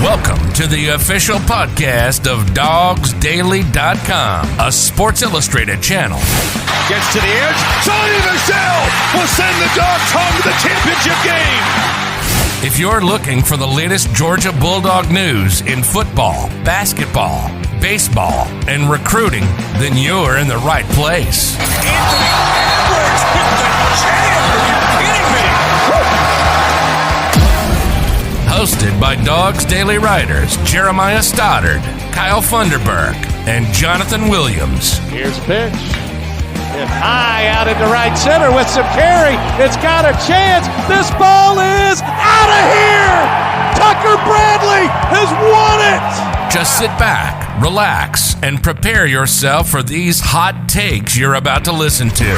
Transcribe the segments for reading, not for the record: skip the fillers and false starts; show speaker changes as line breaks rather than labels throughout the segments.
Welcome to the official podcast of DogsDaily.com, a Sports Illustrated channel.
Gets to the edge. Sonny Michel will send the Dogs home to the championship game.
If you're looking for the latest Georgia Bulldog news in football, basketball, baseball, and recruiting, then you're in the right place.
Anthony Edwards with the jam. Are you kidding me?
Hosted by Dogs Daily writers Jeremiah Stoddard, Kyle Funderburk, and Jonathan Williams.
Here's a pitch. Hit high out into right center with some carry. It's got a chance. This ball is out of here. Tucker Bradley has won it.
Just sit back, relax, and prepare yourself for these hot takes you're about to listen to.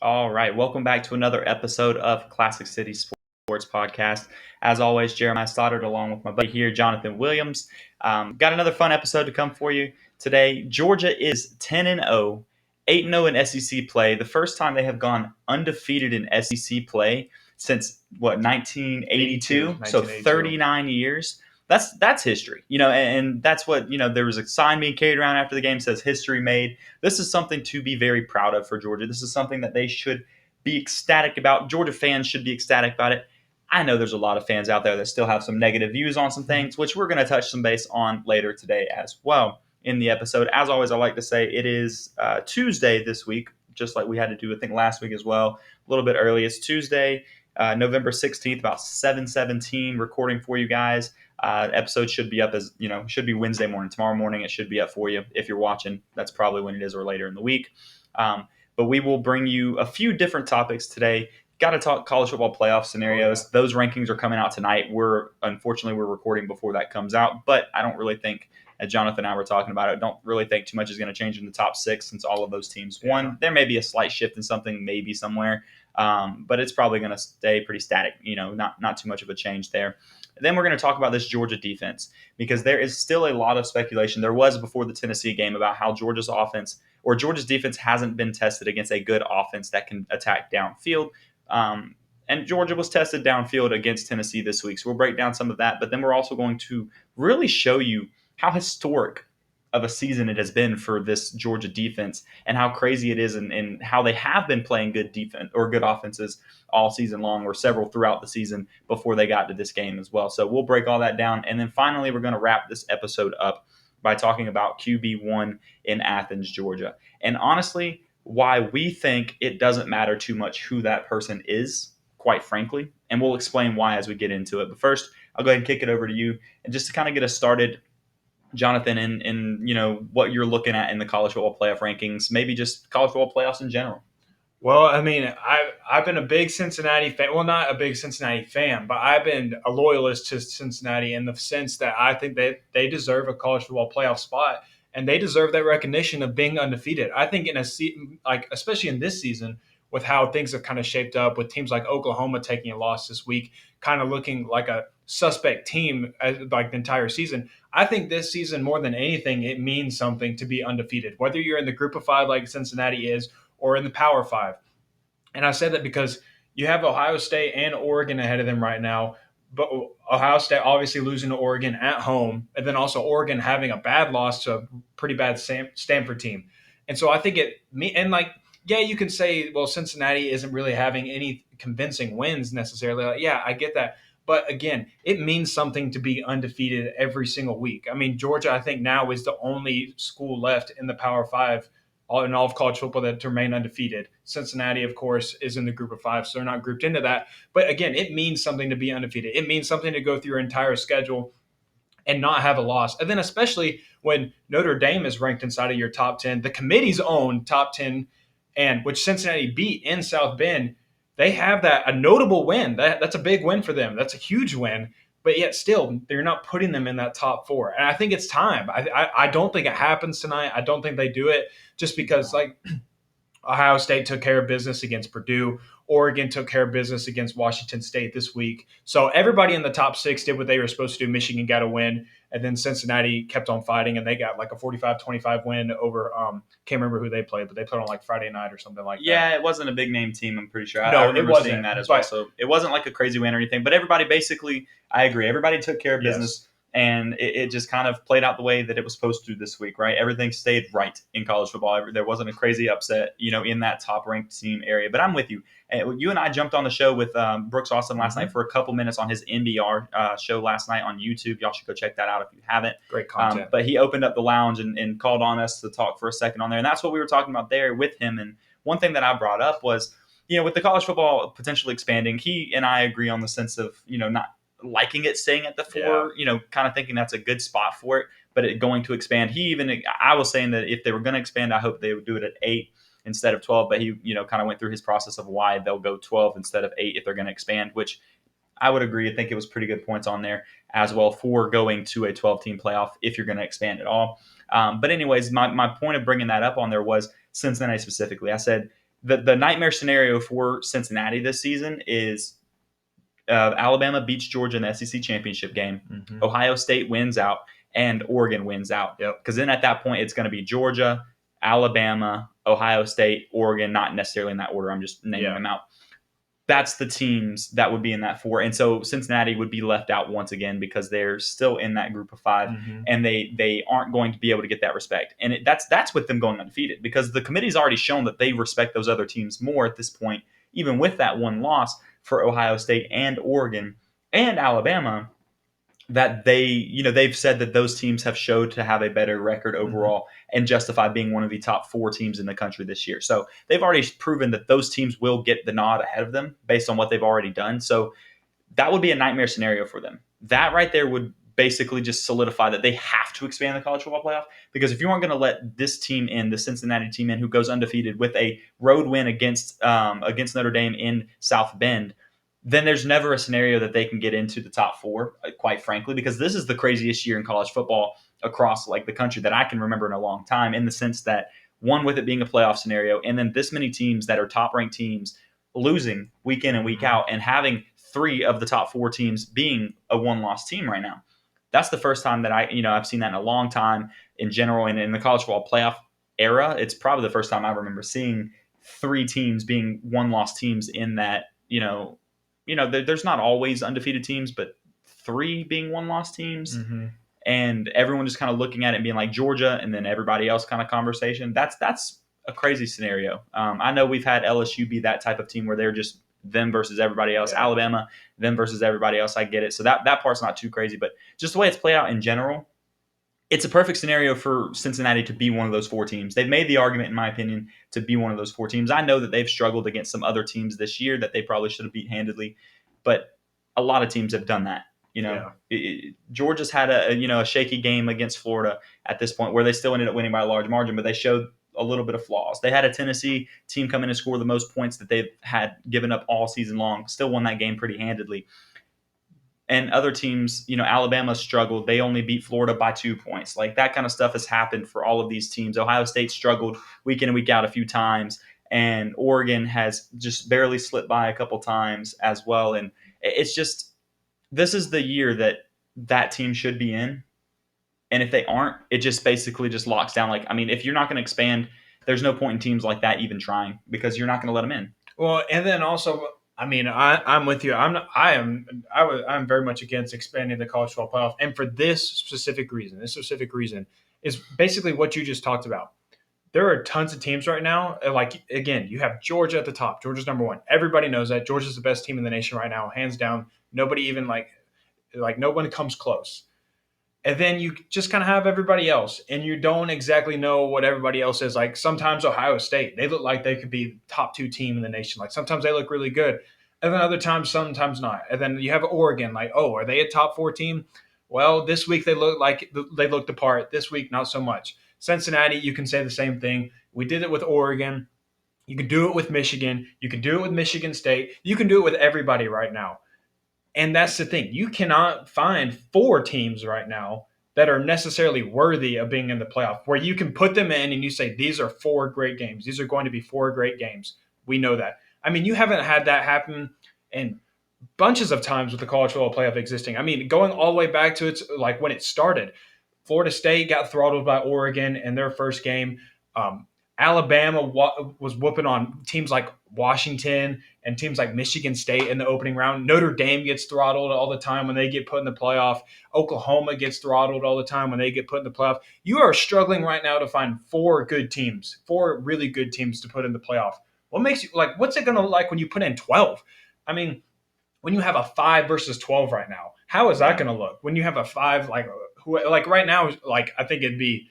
All right, welcome back to another episode of Classic City Sports Podcast. As always, Jeremiah Stoddard along with my buddy here, Jonathan Williams. Got another fun episode to come for you today. Georgia is 10-0, 8-0 in SEC play. The first time they have gone undefeated in SEC play since, 1982? So 39 years. That's history, and that's what, there was a sign being carried around after the game that says history made. This is something to be very proud of for Georgia. This is something that they should be ecstatic about. Georgia fans should be ecstatic about it. I know there's a lot of fans out there that still have some negative views on some things, which we're going to touch some base on later today as well in the episode. As always, I like to say it is Tuesday this week, just like we had to do, I think, last week as well, a little bit early. It's Tuesday, November 16th, about 7:17, recording for you guys. Episode should be up should be Wednesday morning. Tomorrow morning it should be up for you. If you're watching, that's probably when it is, or later in the week. But we will bring you a few different topics today. Got to talk college football playoff scenarios. Those rankings are coming out tonight. Unfortunately, we're recording before that comes out, but I don't really think, as Jonathan and I were talking about it, don't really think too much is going to change in the top six since all of those teams won. There may be a slight shift in something, maybe somewhere, but it's probably going to stay pretty static, not too much of a change there. And then we're going to talk about this Georgia defense because there is still a lot of speculation. There was before the Tennessee game about how Georgia's defense hasn't been tested against a good offense that can attack downfield. And Georgia was tested downfield against Tennessee this week. So we'll break down some of that. But then we're also going to really show you how historic of a season it has been for this Georgia defense and how crazy it is and how they have been playing good defense or good offenses all season long, or several throughout the season before they got to this game as well. So we'll break all that down. And then finally, we're going to wrap this episode up by talking about QB1 in Athens, Georgia. And honestly, why we think it doesn't matter too much who that person is, quite frankly. And we'll explain why as we get into it. But first, I'll go ahead and kick it over to you. And just to kind of get us started, Jonathan, in what you're looking at in the college football playoff rankings, maybe just college football playoffs in general.
Well, I mean, I've been a big Cincinnati fan. Well, not a big Cincinnati fan, but I've been a loyalist to Cincinnati in the sense that I think that they deserve a college football playoff spot, and they deserve that recognition of being undefeated. I think especially in this season, with how things have kind of shaped up, with teams like Oklahoma taking a loss this week, kind of looking like a suspect team like the entire season. I think this season, more than anything, it means something to be undefeated, whether you're in the group of five like Cincinnati is or in the Power Five. And I say that because you have Ohio State and Oregon ahead of them right now, but Ohio State obviously losing to Oregon at home, and then also Oregon having a bad loss to a pretty bad Stanford team. And so I think you can say, well, Cincinnati isn't really having any convincing wins necessarily. Yeah, I get that. But again, it means something to be undefeated every single week. I mean, Georgia, I think now is the only school left in the Power Five in all of college football that to remain undefeated. Cincinnati, of course, is in the group of five, so they're not grouped into that. But again, it means something to be undefeated. It means something to go through your entire schedule and not have a loss. And then especially when Notre Dame is ranked inside of your top 10, the committee's own top 10, and which Cincinnati beat in South Bend, they have a notable win. That's a big win for them. That's a huge win. But yet still, they're not putting them in that top four. And I think it's time. I don't think it happens tonight. I don't think they do it just because, Ohio State took care of business against Purdue. Oregon took care of business against Washington State this week. So everybody in the top 6 did what they were supposed to do. Michigan got a win, and then Cincinnati kept on fighting, and they got like a 45-25 win over can't remember who they played, but they played on like Friday night or something like that.
Yeah, it wasn't a big name team, I'm pretty sure.
No,
I remember
it wasn't,
seeing that as well. So it wasn't like a crazy win or anything, but everybody basically, I agree, everybody took care of business. And it just kind of played out the way that it was supposed to this week, right? Everything stayed right in college football. There wasn't a crazy upset, in that top-ranked team area. But I'm with you. You and I jumped on the show with Brooks Austin last night for a couple minutes on his NBR show last night on YouTube. Y'all should go check that out if you haven't.
Great content.
But he opened up the lounge and called on us to talk for a second on there. And that's what we were talking about there with him. And one thing that I brought up was, with the college football potentially expanding, he and I agree on the sense of, not liking it staying at the 4, kind of thinking that's a good spot for it, but it going to expand. I was saying that if they were going to expand, I hope they would do it at 8 instead of 12, but he, kind of went through his process of why they'll go 12 instead of 8 if they're going to expand, which I would agree. I think it was pretty good points on there as well for going to a 12-team playoff if you're going to expand at all. But anyways, my point of bringing that up on there was Cincinnati specifically. I said the nightmare scenario for Cincinnati this season is Alabama beats Georgia in the SEC championship game. Mm-hmm. Ohio State wins out, and Oregon wins out. Because then at that point, it's going to be Georgia, Alabama, Ohio State, Oregon, not necessarily in that order. I'm just naming them out. That's the teams that would be in that 4. And so Cincinnati would be left out once again because they're still in that group of 5, and they aren't going to be able to get that respect. And that's with them going undefeated because the committee's already shown that they respect those other teams more at this point, even with that one loss for Ohio State and Oregon and Alabama, that they've said that those teams have showed to have a better record overall and justify being one of the top 4 teams in the country this year. So they've already proven that those teams will get the nod ahead of them based on what they've already done. So that would be a nightmare scenario for them. That right there would basically just solidify that they have to expand the college football playoff, because if you aren't going to let this team in, the Cincinnati team in, who goes undefeated with a road win against Notre Dame in South Bend, then there's never a scenario that they can get into the top 4, quite frankly, because this is the craziest year in college football across like the country that I can remember in a long time, in the sense that, one, with it being a playoff scenario, and then this many teams that are top-ranked teams losing week in and week out, and having 3 of the top 4 teams being a one-loss team right now. That's the first time that I've seen that in a long time in general. And in the college football playoff era, it's probably the first time I remember seeing 3 teams being one-loss teams in that, there's not always undefeated teams, but 3 being one-loss teams. Mm-hmm. And everyone just kind of looking at it and being like Georgia and then everybody else kind of conversation. That's a crazy scenario. I know we've had LSU be that type of team where they're just them versus everybody else. Yeah. Alabama, them versus everybody else. I get it. So that part's not too crazy, but just the way it's played out in general, it's a perfect scenario for Cincinnati to be one of those 4 teams. They've made the argument, in my opinion, to be one of those 4 teams. I know that they've struggled against some other teams this year that they probably should have beat handedly, but a lot of teams have done that. Georgia's had a shaky game against Florida at this point, where they still ended up winning by a large margin, but they showed a little bit of flaws. They had a Tennessee team come in and score the most points that they've had given up all season long, still won that game pretty handedly. And other teams, Alabama struggled. They only beat Florida by 2 points. Like, that kind of stuff has happened for all of these teams. Ohio State struggled week in and week out a few times, and Oregon has just barely slipped by a couple times as well. And it's just, this is the year that team should be in. And if they aren't, it just basically just locks down. Like, I mean, if you're not going to expand, there's no point in teams like that even trying, because you're not going to let them in. Well,
and then also, I mean, I'm with you. I'm very much against expanding the college football playoff, and for this specific reason is basically what you just talked about. There are tons of teams right now. Like, again, you have Georgia at the top. Georgia's number 1. Everybody knows that. Georgia's the best team in the nation right now, hands down. Nobody even like no one comes close. And then you just kind of have everybody else, and you don't exactly know what everybody else is. Like, sometimes Ohio State, they look like they could be the top 2 team in the nation. Like, sometimes they look really good, and then other times, sometimes not. And then you have Oregon, like, oh, are they a top 4 team? Well, this week they looked apart. This week, not so much. Cincinnati, you can say the same thing. We did it with Oregon. You can do it with Michigan. You can do it with Michigan State. You can do it with everybody right now. And that's the thing. You cannot find 4 teams right now that are necessarily worthy of being in the playoff, where you can put them in and you say, these are 4 great games. These are going to be 4 great games. We know that. I mean, you haven't had that happen in bunches of times with the college football playoff existing. I mean, going all the way back to its like when it started, Florida State got throttled by Oregon in their first game. Alabama was whooping on teams like Washington and teams like Michigan State in the opening round. Notre Dame gets throttled all the time when they get put in the playoff. Oklahoma gets throttled all the time when they get put in the playoff. You are struggling right now to find 4 good teams, 4 really good teams to put in the playoff. What makes you like? What's it going to look like when you put in 12? I mean, when you have a 5 versus 12 right now, how is that going to look? When you have a 5, like right now, like I think it'd be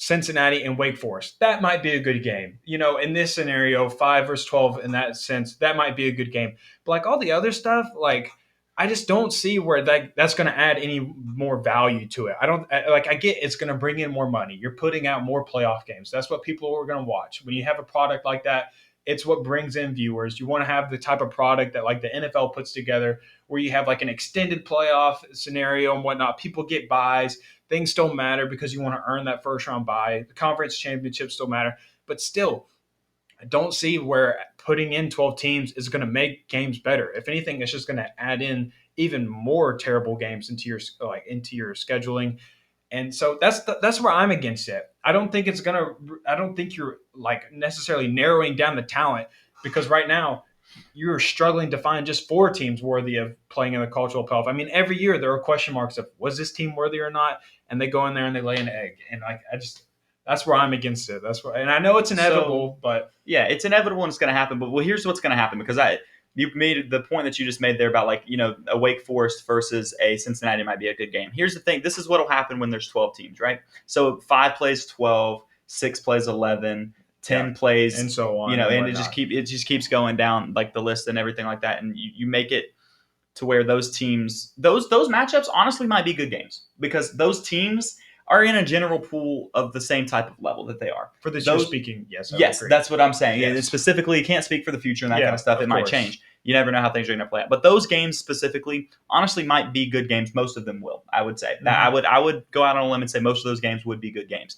Cincinnati and Wake Forest. That might be a good game. In this scenario, 5 versus 12 in that sense, that might be a good game. But like all the other stuff, like I just don't see where that's going to add any more value to it. I get it's going to bring in more money. You're putting out more playoff games. That's what people are going to watch. When you have a product like that, it's what brings in viewers. You want to have the type of product that like the NFL puts together where you have like an extended playoff scenario and whatnot. People get buys. Things still matter because you want to earn that first round bye. The conference championships still matter. But still, I don't see where putting in 12 teams is going to make games better. If anything, it's just going to add in even more terrible games into your scheduling. And so that's where I'm against it. I don't think you're like necessarily narrowing down the talent, because right now you're struggling to find just 4 teams worthy of playing in the cultural playoff. I mean, every year there are question marks of was this team worthy or not, and they go in there and they lay an egg. And that's where I'm against it. And I know it's inevitable, but
yeah, it's inevitable and it's going to happen. But here's what's going to happen, because you made the point that you just made there about a Wake Forest versus a Cincinnati might be a good game. Here's the thing. This is what will happen when there's 12 teams, right? So 5 plays 12, 6 plays 11, 10 plays,
and so on.
And it just keeps going down like the list and everything like that. And you make it to where those teams, those matchups honestly might be good games, because those teams are in a general pool of the same type of level that they are.
For this year speaking, yes.
Yes, that's what I'm saying.
Yes.
And specifically, you can't speak for the future and that kind of stuff. It might change. You never know how things are going to play out. But those games specifically, honestly, might be good games. Most of them will, I would say. Mm-hmm. I would go out on a limb and say most of those games would be good games.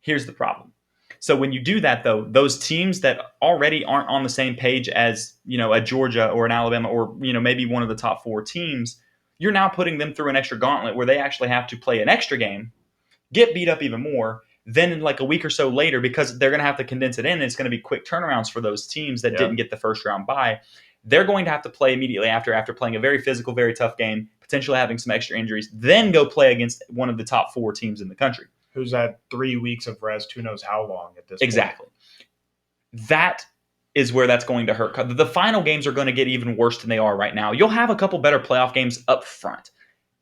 Here's the problem. So when you do that, though, those teams that already aren't on the same page as, a Georgia or an Alabama or, maybe one of the top 4 teams, you're now putting them through an extra gauntlet where they actually have to play an extra game, get beat up even more. Then like a week or so later, because they're going to have to condense it in, and it's going to be quick turnarounds for those teams that didn't get the first round bye. They're going to have to play immediately after playing a very physical, very tough game, potentially having some extra injuries, then go play against one of the top 4 teams in the country.
Who's had 3 weeks of rest, who knows how long at this point.
Exactly. That is where that's going to hurt. The final games are going to get even worse than they are right now. You'll have a couple better playoff games up front.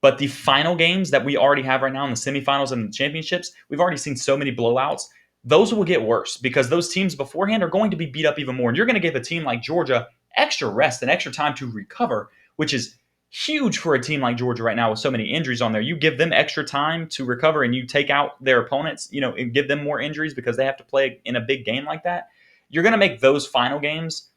But the final games that we already have right now in the semifinals and the championships, we've already seen so many blowouts. Those will get worse because those teams beforehand are going to be beat up even more. And you're going to give a team like Georgia extra rest and extra time to recover, which is huge for a team like Georgia right now with so many injuries on there. You give them extra time to recover and you take out their opponents, and give them more injuries because they have to play in a big game like that. You're going to make those final games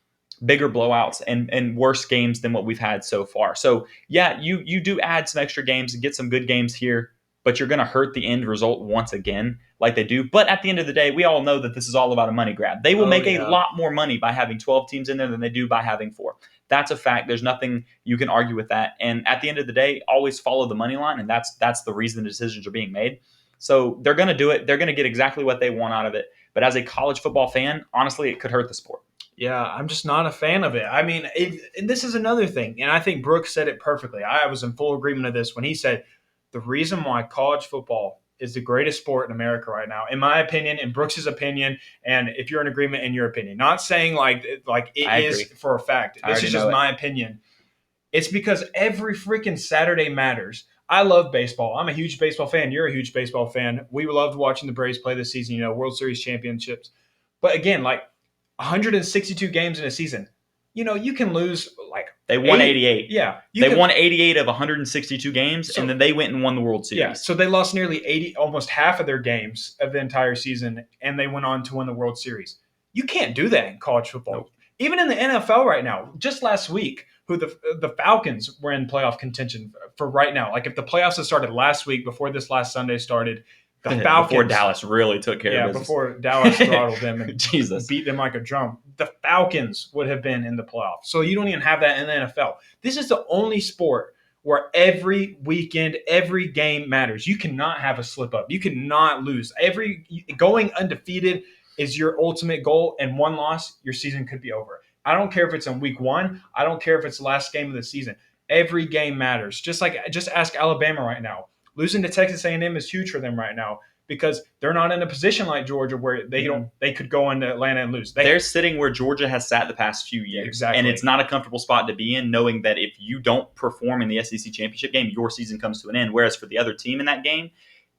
bigger blowouts and worse games than what we've had so far. So yeah, you do add some extra games and get some good games here, but you're going to hurt the end result once again like they do. But at the end of the day, we all know that this is all about a money grab. They will make a lot more money by having 12 teams in there than they do by having 4. That's a fact. There's nothing you can argue with that. And at the end of the day, always follow the money line, and that's the reason the decisions are being made. So they're going to do it. They're going to get exactly what they want out of it. But as a college football fan, honestly, it could hurt the sport.
Yeah, I'm just not a fan of it. I mean, and this is another thing, and I think Brooks said it perfectly. I was in full agreement of this when he said the reason why college football is the greatest sport in America right now, in my opinion, in Brooks's opinion, and if you're in agreement in your opinion, not saying like it is for a fact. This is just my opinion. It's because every freaking Saturday matters. I love baseball. I'm a huge baseball fan. You're a huge baseball fan. We loved watching the Braves play this season, World Series championships. But again, 162 games in a season. You can lose
they won 88.
Yeah.
They won 88 of 162 games, and then they went and won the World Series.
Yeah, so they lost nearly 80, almost half of their games of the entire season, and they went on to win the World Series. You can't do that in college football.
Nope.
Even in the NFL right now, just last week, who the Falcons were in playoff contention for right now. Like if the playoffs had started last week before this last Sunday started, the Falcons
before Dallas really took care of business.
Before Dallas throttled them and
Jesus.
beat them like a drum, the Falcons would have been in the playoffs. So you don't even have that in the NFL. This is the only sport where every weekend, every game matters. You cannot have a slip up. You cannot lose. Going undefeated is your ultimate goal, and one loss, your season could be over. I don't care if it's in week 1. I don't care if it's the last game of the season. Every game matters. Just ask Alabama right now. Losing to Texas A&M is huge for them right now because they're not in a position like Georgia where they could go into Atlanta and lose.
They're sitting where Georgia has sat the past few years.
Exactly.
And it's not a comfortable spot to be in, knowing that if you don't perform in the SEC championship game, your season comes to an end. Whereas for the other team in that game,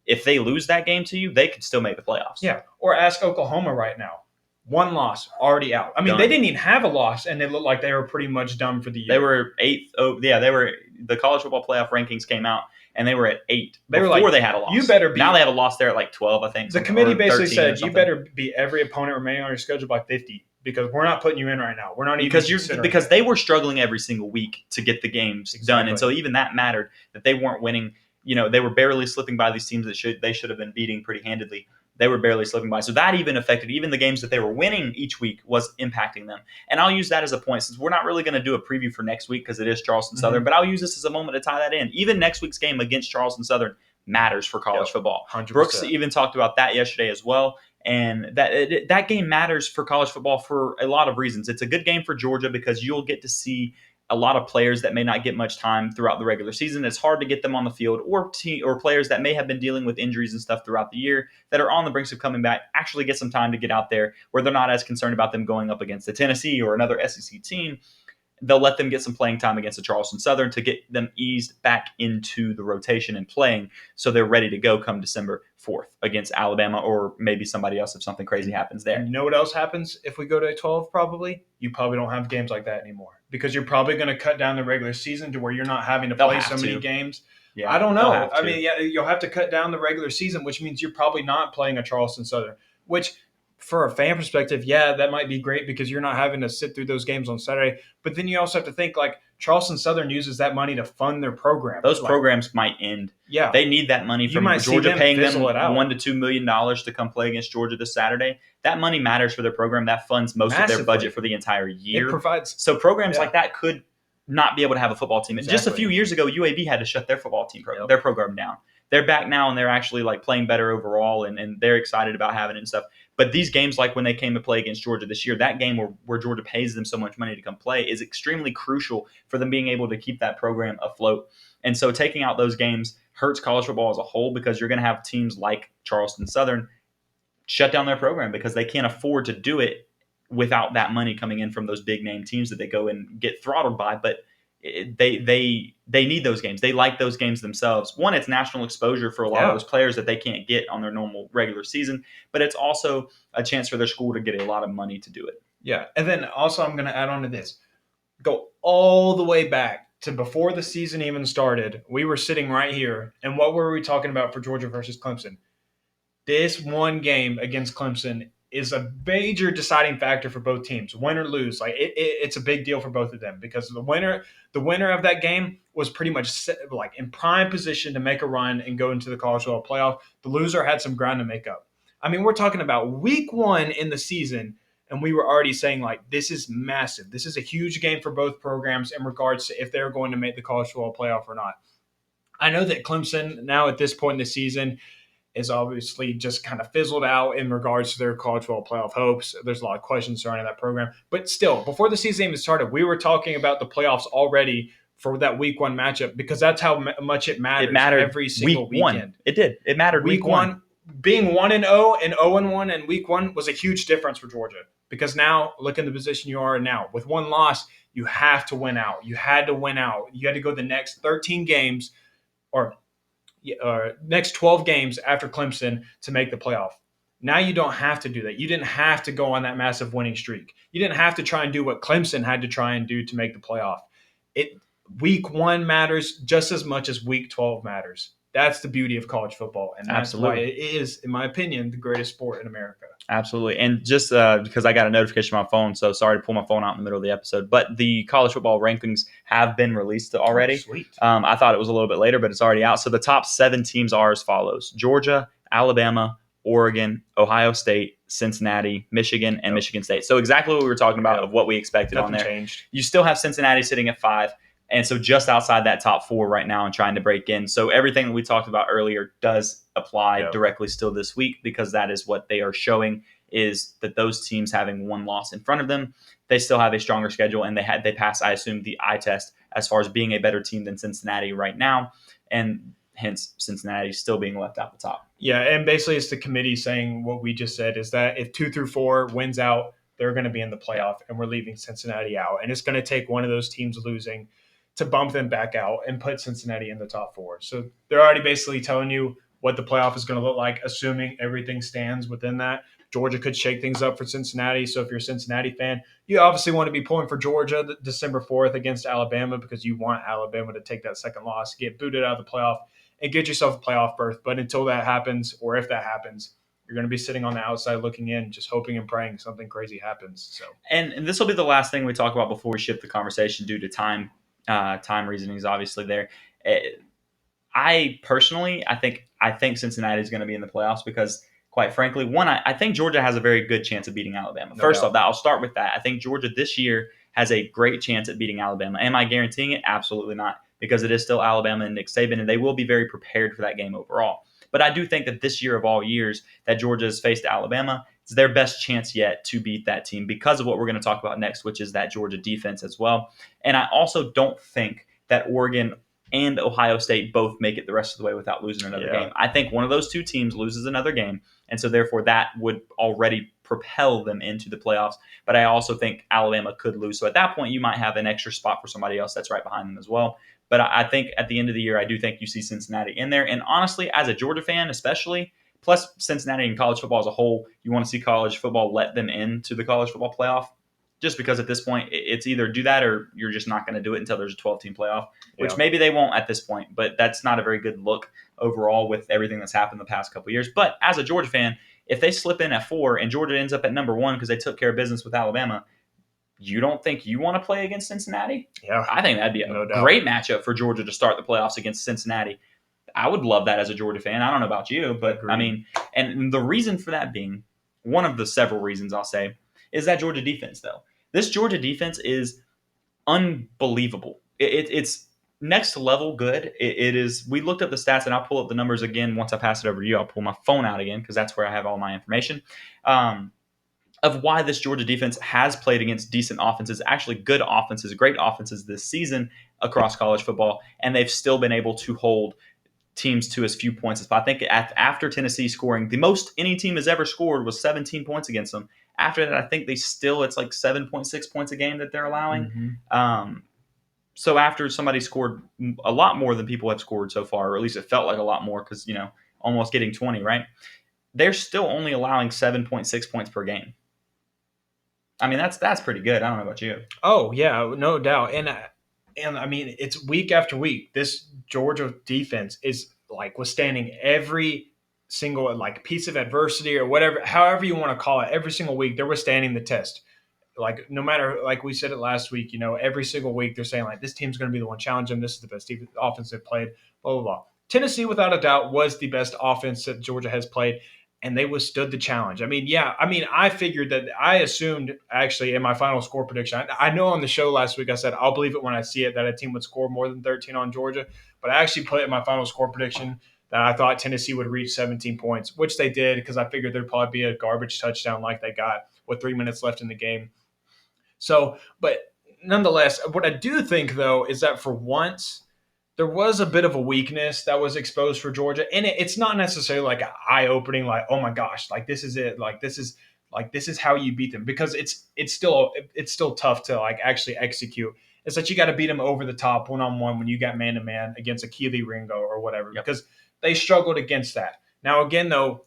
if they lose that game to you, they could still make the playoffs.
Yeah. Or ask Oklahoma right now. One loss, already out. I mean, They didn't even have a loss, and it looked like they were pretty much done for the year.
They were 8th. The college football playoff rankings came out, and they were at 8 before they had a loss.
You better be.
Now they have a loss there at like 12, I think.
The committee basically said you better beat every opponent remaining on your schedule by 50 because we're not putting you in right now. We're not even
because they were struggling every single week to get the games done, and so even that mattered that they weren't winning. They were barely slipping by these teams that they should have been beating pretty handedly. They were barely slipping by. So that even affected the games that they were winning each week was impacting them. And I'll use that as a point since we're not really going to do a preview for next week because it is Charleston Southern, but I'll use this as a moment to tie that in. Even next week's game against Charleston Southern matters for college football.
100%.
Brooks even talked about that yesterday as well. And that game matters for college football for a lot of reasons. It's a good game for Georgia because you'll get to see a lot of players that may not get much time throughout the regular season. It's hard to get them on the field, or players that may have been dealing with injuries and stuff throughout the year that are on the brinks of coming back actually get some time to get out there where they're not as concerned about them going up against the Tennessee or another SEC team. They'll let them get some playing time against the Charleston Southern to get them eased back into the rotation and playing so they're ready to go come December 4th against Alabama or maybe somebody else if something crazy happens there.
And you know what else happens if we go to 12 probably? You probably don't have games like that anymore because you're probably going to cut down the regular season to where you're not having to play so many games. Yeah, I don't know. I mean, you'll have to cut down the regular season, which means you're probably not playing a Charleston Southern, which – for a fan perspective, that might be great because you're not having to sit through those games on Saturday. But then you also have to think like Charleston Southern uses that money to fund their program.
Those programs might end.
Yeah,
they need that money from Georgia paying them $1 to $2 million to come play against Georgia this Saturday. That money matters for their program. That funds most of their budget for the entire year.
It provides
programs like that could not be able to have a football team. Exactly. Just a few years ago, UAB had to shut their football team their program down. They're back now and they're actually like playing better overall and they're excited about having it and stuff. But these games, like when they came to play against Georgia this year, that game where Georgia pays them so much money to come play is extremely crucial for them being able to keep that program afloat. And so taking out those games hurts college football as a whole because you're going to have teams like Charleston Southern shut down their program because they can't afford to do it without that money coming in from those big name teams that they go and get throttled by. But they need those games. They like those games themselves. One, it's national exposure for a lot of those players that they can't get on their normal regular season, but it's also a chance for their school to get a lot of money to do it.
Yeah, and then also I'm going to add on to this. Go all the way back to before the season even started. We were sitting right here, and what were we talking about for Georgia versus Clemson? This one game against Clemson is a major deciding factor for both teams, win or lose. Like it's a big deal for both of them because the winner of that game was pretty much like in prime position to make a run and go into the college football playoff. The loser had some ground to make up. I mean, we're talking about week 1 in the season, and we were already saying like this is massive. This is a huge game for both programs in regards to if they're going to make the college football playoff or not. I know that Clemson now at this point in the season is obviously just kind of fizzled out in regards to their college football playoff hopes. There's a lot of questions surrounding that program. But still, before the season even started, we were talking about the playoffs already for that week 1 matchup because that's how much it matters. It mattered every single weekend.
It did. It mattered week 1.
Being 1-0 and 0-1 in week 1 was a huge difference for Georgia because now look in the position you are in now. With one loss, you have to win out. You had to win out. You had to go the next 13 games or next 12 games after Clemson to make the playoff. Now you don't have to do that. You didn't have to go on that massive winning streak. You didn't have to try and do what Clemson had to try and do to make the playoff. Week 1 matters just as much as week 12 matters. That's the beauty of college football, and that's why it is, in my opinion, the greatest sport in America.
Absolutely. And just because I got a notification on my phone, so sorry to pull my phone out in the middle of the episode, but the college football rankings have been released already.
Oh, sweet.
I thought it was a little bit later, but it's already out. So the top 7 teams are as follows: Georgia, Alabama, Oregon, Ohio State, Cincinnati, Michigan, and Michigan State. So exactly what we were talking about of what we expected
Nothing
on there.
changed.
You still have Cincinnati sitting at 5. And so just outside that top 4 right now and trying to break in. So everything that we talked about earlier does apply directly still this week, because that is what they are showing, is that those teams having one loss in front of them, they still have a stronger schedule, and they pass, I assume, the eye test as far as being a better team than Cincinnati right now. And hence Cincinnati still being left out the top.
Yeah, and basically it's the committee saying what we just said, is that if 2 through 4 wins out, they're going to be in the playoff, and we're leaving Cincinnati out. And it's going to take one of those teams losing to bump them back out and put Cincinnati in the top 4. So they're already basically telling you what the playoff is going to look like, assuming everything stands within that. Georgia could shake things up for Cincinnati. So if you're a Cincinnati fan, you obviously want to be pulling for Georgia December 4th against Alabama, because you want Alabama to take that second loss, get booted out of the playoff, and get yourself a playoff berth. But until that happens, or if that happens, you're going to be sitting on the outside looking in, just hoping and praying something crazy happens. So,
and this will be the last thing we talk about before we shift the conversation due to time reasonings, obviously there. I personally, I think Cincinnati is going to be in the playoffs because, quite frankly, one, I think Georgia has a very good chance of beating Alabama. First off, I'll start with that. I think Georgia this year has a great chance at beating Alabama. Am I guaranteeing it? Absolutely not, because it is still Alabama and Nick Saban, and they will be very prepared for that game overall. But I do think that this year of all years that Georgia has faced Alabama, it's their best chance yet to beat that team because of what we're going to talk about next, which is that Georgia defense as well. And I also don't think that Oregon and Ohio State both make it the rest of the way without losing another game. I think one of those two teams loses another game, and so therefore that would already propel them into the playoffs. But I also think Alabama could lose. So at that point, you might have an extra spot for somebody else that's right behind them as well. But I think at the end of the year, I do think you see Cincinnati in there. And honestly, as a Georgia fan especially, plus Cincinnati and college football as a whole, you want to see college football let them into the college football playoff. Just because at this point, it's either do that or you're just not going to do it until there's a 12-team playoff, which maybe they won't at this point. But that's not a very good look overall with everything that's happened the past couple of years. But as a Georgia fan, if they slip in at 4 and Georgia ends up at number 1 because they took care of business with Alabama, you don't think you want to play against Cincinnati?
Yeah,
I think that'd be a great matchup for Georgia to start the playoffs against Cincinnati. I would love that as a Georgia fan. I don't know about you, but I mean, and the reason for that being, one of the several reasons I'll say, is that Georgia defense, though. This Georgia defense is unbelievable. It's next level good. It is. We looked up the stats, and I'll pull up the numbers again once I pass it over to you. I'll pull my phone out again because that's where I have all my information. Of why this Georgia defense has played against decent offenses, actually good offenses, great offenses this season across college football, and they've still been able to hold teams to as few points as possible. I think after Tennessee scoring, the most any team has ever scored was 17 points against them. After that, I think it's like 7.6 points a game that they're allowing. So after somebody scored a lot more than people have scored so far, or at least it felt like a lot more because, almost getting 20, right? They're still only allowing 7.6 points per game. I mean, that's pretty good. I don't know about you.
Oh, yeah, no doubt. And I mean, it's week after week. This Georgia defense is withstanding every single piece of adversity or whatever, however you want to call it. Every single week, they're withstanding the test. No matter, we said it last week, every single week they're saying this team's going to be the one challenging them. This is the best offense they've played. Blah blah blah. Tennessee, without a doubt, was the best offense that Georgia has played. And they withstood the challenge. I figured that I assumed actually in my final score prediction. I know on the show last week I said I'll believe it when I see it that a team would score more than 13 on Georgia. But I actually put in my final score prediction that I thought Tennessee would reach 17 points, which they did because I figured there'd probably be a garbage touchdown like they got with 3 minutes left in the game. So, but nonetheless, what I do think though is that for once, there was a bit of a weakness that was exposed for Georgia, and it's not necessarily an eye-opening, oh my gosh, this is it, this is how you beat them, because it's still tough to actually execute. It's that you got to beat them over the top one-on-one when you got man-to-man against a Keely Ringo or whatever, because they struggled against that. Now again though,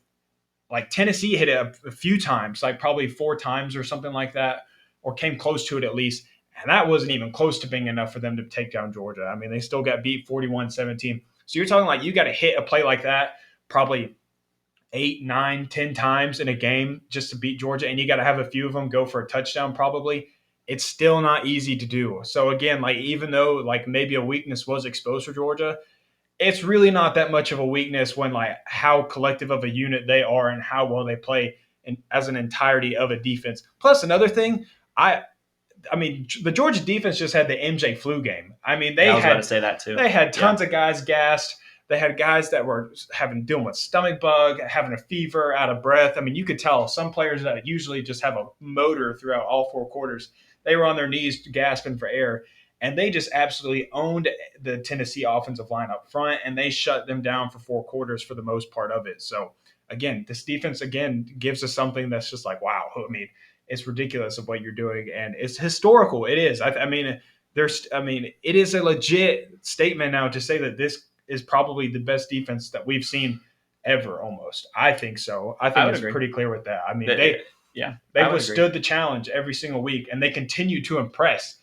Tennessee hit it a few times, probably 4 times or something like that, or came close to it at least. And that wasn't even close to being enough for them to take down Georgia. I mean, they still got beat 41-17. So you're talking you got to hit a play like that probably 8, 9, 10 times in a game just to beat Georgia, and you got to have a few of them go for a touchdown probably, it's still not easy to do. So again, like even though like maybe a weakness was exposed for Georgia, it's really not that much of a weakness when like how collective of a unit they are and how well they play as an entirety of a defense. Plus another thing, I mean, the Georgia defense just had the MJ flu game. I mean,
I was about to say that too.
They had tons of guys gassed. They had guys that were dealing with stomach bug, having a fever, out of breath. I mean, you could tell some players that usually just have a motor throughout all 4 quarters, they were on their knees gasping for air. And they just absolutely owned the Tennessee offensive line up front, and they shut them down for 4 quarters for the most part of it. So, again, this defense, again, gives us something that's just like, wow. I mean, it's ridiculous of what you're doing, and it's historical. It is. I mean, it is a legit statement now to say that this is probably the best defense that we've seen ever. Almost, I think so. I think it's pretty clear with that. I mean, they withstood the challenge every single week, and they continue to impress.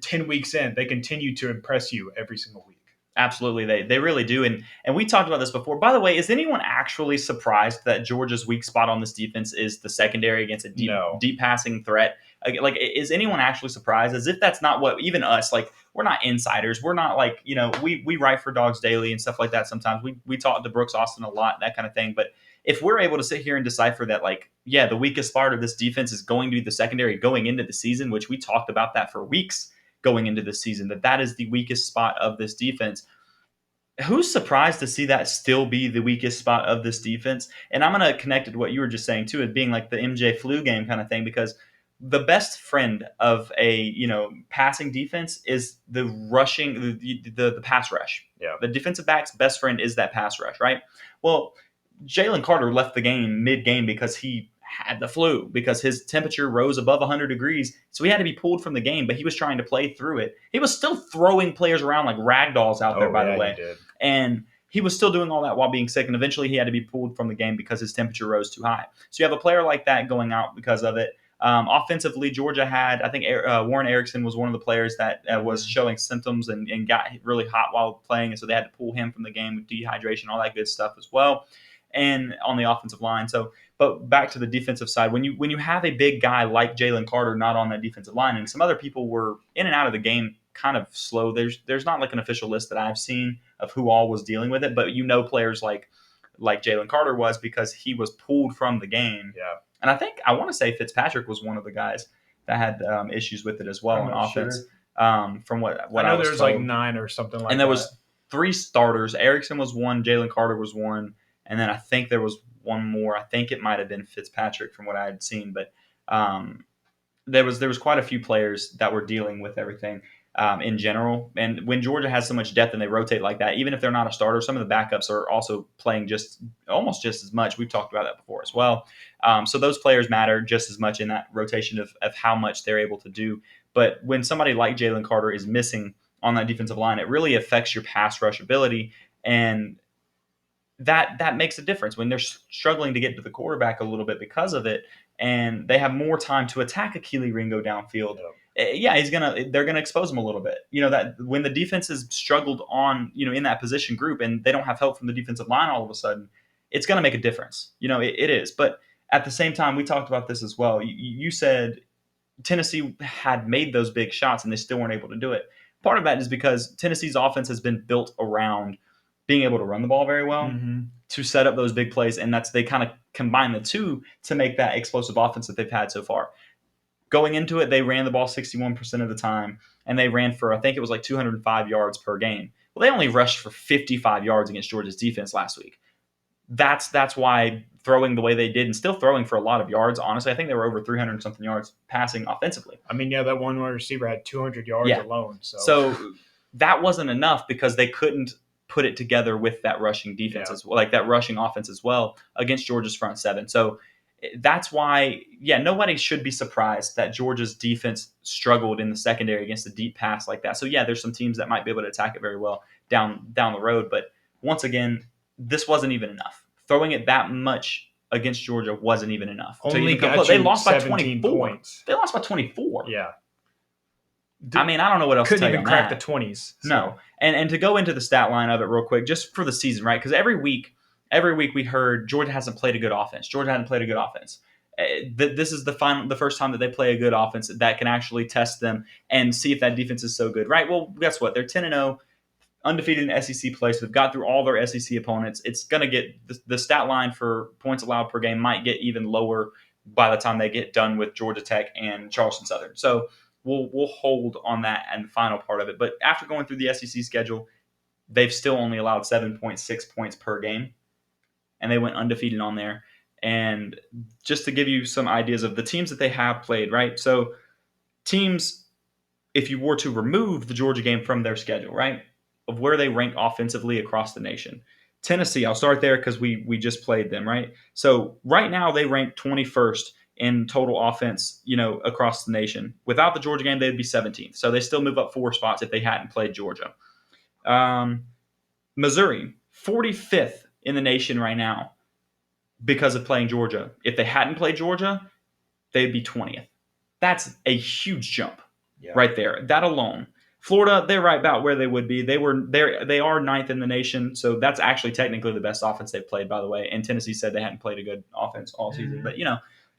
10 weeks in, they continue to impress you every single week.
Absolutely, they really do. And we talked about this before. By the way, is anyone actually surprised that Georgia's weak spot on this defense is the secondary against a deep passing threat? Like, is anyone actually surprised? As if that's not what even us, like, we're not insiders. We're not like, we write for Dogs Daily and stuff like that sometimes. We talk to Brooks Austin a lot, that kind of thing. But if we're able to sit here and decipher that, like, yeah, the weakest part of this defense is going to be the secondary going into the season, which we talked about that for weeks going into the season, that is the weakest spot of this defense. Who's surprised to see that still be the weakest spot of this defense? And I'm going to connect it to what you were just saying too, it being like the MJ flu game kind of thing, because the best friend of a passing defense is the rushing, the pass rush.
Yeah.
The defensive back's best friend is that pass rush, right? Well, Jalen Carter left the game mid-game because he had the flu, because his temperature rose above 100 degrees. So he had to be pulled from the game, but he was trying to play through it. He was still throwing players around like rag dolls out there, by the way.
He did.
And he was still doing all that while being sick. And eventually he had to be pulled from the game because his temperature rose too high. So you have a player like that going out because of it. Offensively, Georgia had, I think Warren Erickson was one of the players that was showing symptoms and got really hot while playing. And so they had to pull him from the game with dehydration, all that good stuff as well. And on the offensive line. So, but back to the defensive side, when you have a big guy like Jalen Carter not on that defensive line, and some other people were in and out of the game kind of slow. There's not like an official list that I've seen of who all was dealing with it, but players like Jalen Carter was, because he was pulled from the game.
Yeah.
And I want to say Fitzpatrick was one of the guys that had issues with it as well on offense. Sure. From what I know,
there was like 9 or something like that.
And there was 3 starters. Erickson was one. Jalen Carter was one. And then I think there was one more. I think it might have been Fitzpatrick from what I had seen. But there was quite a few players that were dealing with everything in general. And when Georgia has so much depth and they rotate like that, even if they're not a starter, some of the backups are also playing almost just as much. We've talked about that before as well. So those players matter just as much in that rotation of how much they're able to do. But when somebody like Jalen Carter is missing on that defensive line, it really affects your pass rush ability. And that makes a difference when they're struggling to get to the quarterback a little bit because of it, and they have more time to attack Akili Ringo downfield. Yeah, they're gonna expose him a little bit. That when the defense has struggled on, in that position group, and they don't have help from the defensive line all of a sudden, it's gonna make a difference. It is. But at the same time, we talked about this as well. You said Tennessee had made those big shots and they still weren't able to do it. Part of that is because Tennessee's offense has been built around being able to run the ball very well, to set up those big plays, and they kind of combine the two to make that explosive offense that they've had so far. Going into it, they ran the ball 61% of the time, and they ran for, I think it was like 205 yards per game. Well, they only rushed for 55 yards against Georgia's defense last week. That's why throwing the way they did, and still throwing for a lot of yards, honestly, I think they were over 300-something yards passing offensively.
I mean, yeah, that one wide receiver had 200 yards alone.
So that wasn't enough because they couldn't put it together with that rushing defense, as well, like that rushing offense as well against Georgia's front seven. So that's why, nobody should be surprised that Georgia's defense struggled in the secondary against a deep pass like that. So there's some teams that might be able to attack it very well down the road. But once again, this wasn't even enough. Throwing it that much against Georgia wasn't even enough. They lost by 24
points.
They lost by 24.
Yeah.
I mean, I don't know what else to tell you on that.
Couldn't even crack the 20s.
So. No. And to go into the stat line of it real quick, just for the season, right? Because every week Every week we heard Georgia hasn't played a good offense. Georgia hasn't played a good offense. This is the first time that they play a good offense that can actually test them and see if that defense is so good, right? Well, guess what? They're 10-0, undefeated in SEC play, so they've got through all their SEC opponents. It's going to get the stat line for points allowed per game might get even lower by the time they get done with Georgia Tech and Charleston Southern. So we'll hold on that and the final part of it. But after going through the SEC schedule, they've still only allowed 7.6 points per game, and they went undefeated on there. And just to give you some ideas of the teams that they have played, right? So teams, if you were to remove the Georgia game from their schedule, right, of where they rank offensively across the nation. Tennessee, I'll start there because we just played them, right? So right now they rank 21st in total offense, across the nation. Without the Georgia game, they'd be 17th. So they still move up 4 spots if they hadn't played Georgia. Missouri, 45th in the nation right now because of playing Georgia. If they hadn't played Georgia, they'd be 20th. That's a huge jump right there. That alone. Florida, they're right about where they would be. They are 9th in the nation, so that's actually technically the best offense they've played, by the way. And Tennessee said they hadn't played a good offense all season. But,